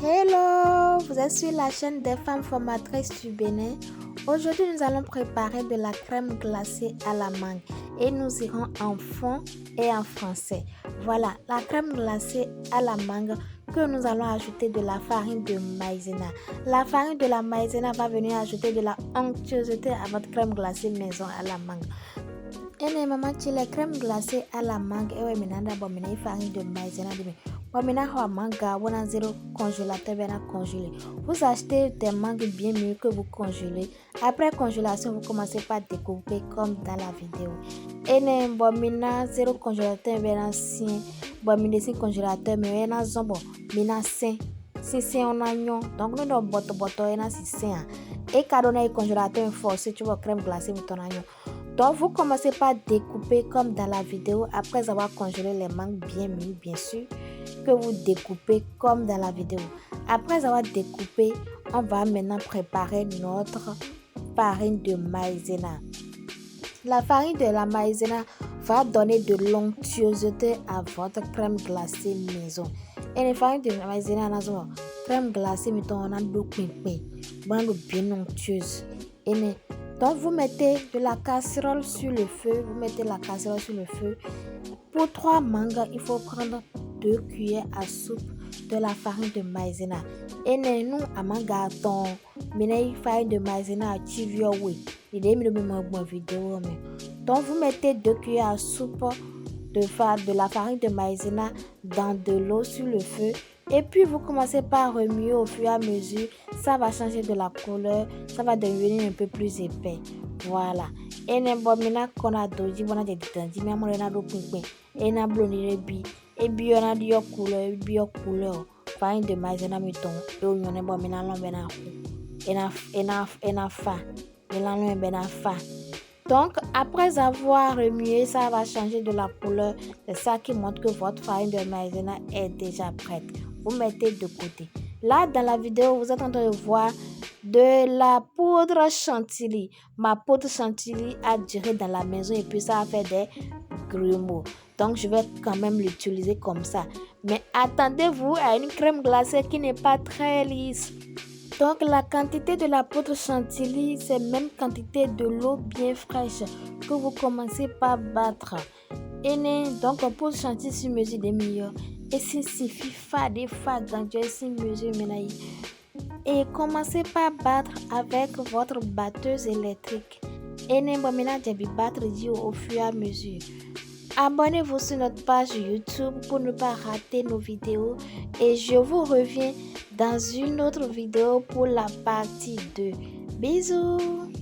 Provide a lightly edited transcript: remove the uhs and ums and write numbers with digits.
Hello, vous êtes sur la chaîne des femmes formatrices du Bénin. Aujourd'hui, nous allons préparer de la crème glacée à la mangue et nous irons en fond et en français. Voilà, la crème glacée à la mangue que nous allons ajouter de la farine de maïzena. La farine de la maïzena va venir ajouter de la onctuosité à votre crème glacée maison à la mangue. Et maman, tu les crèmes glacées à la mangue et menanda bomina farine de maïzena de bomina hoa manga wana zéro congélateur bena congelé. Vous achetez des mangues bien mieux que vous congelez. Après congélation, vous commencez par découper comme dans la vidéo. Et bomina zéro congélateur bena sien bomina sin congélateur mais bena zombo mina sain. Si c'est un oignon, donc nous avons boto et na si sain. Et cadonner congélateur forcé tu vois crème glacée pour ton oignon. Donc, vous commencez par découper comme dans la vidéo après avoir congelé les mangues bien mis, bien sûr, que vous découpez comme dans la vidéo. Après avoir découpé, on va maintenant préparer notre farine de maïzena. La farine de la maïzena va donner de l'onctuosité à votre crème glacée maison. Et la farine de maïzena, crème glacée, mettons, on a deux bien onctueuse. Donc, vous mettez de la casserole sur le feu. Pour 3 mangues, il faut prendre 2 cuillères à soupe de la farine de maïzena. Et nous, à mangaton, mais farine de maïzena à tivioui. Donc, vous mettez 2 cuillères à soupe de la farine de maïzena dans de l'eau sur le feu. Et puis, vous commencez par remuer au fur et à mesure. Ça va changer de la couleur. Ça va devenir un peu plus épais. Voilà. Et maintenant, qu'on a doji, on a des ditandis, mais on a des pinkwin. Et on a blonné bi. Et puis, on a des couleurs. Farine de maïzena, mettons. Et on a maintenant l'on et na fa. Et là, l'on fa. Donc, après avoir remué, ça va changer de la couleur. C'est ça qui montre que votre farine de maïzena est déjà prête. Vous mettez de côté. Là, dans la vidéo, vous êtes en train de voir de la poudre chantilly. Ma poudre chantilly a duré dans la maison et puis ça a fait des grumeaux. Donc, je vais quand même l'utiliser comme ça. Mais attendez-vous à une crème glacée qui n'est pas très lisse. Donc, la quantité de la poudre chantilly, c'est même quantité de l'eau bien fraîche que vous commencez par battre. Et donc, poudre chantilly sur mesure des meilleurs. Et si suffit des grandiose sur mesure menaï. Et commencez par battre avec votre batteuse électrique. Et battre au fur et à mesure. Abonnez-vous sur notre page YouTube pour ne pas rater nos vidéos. Et je vous reviens dans une autre vidéo pour la partie 2. Bisous!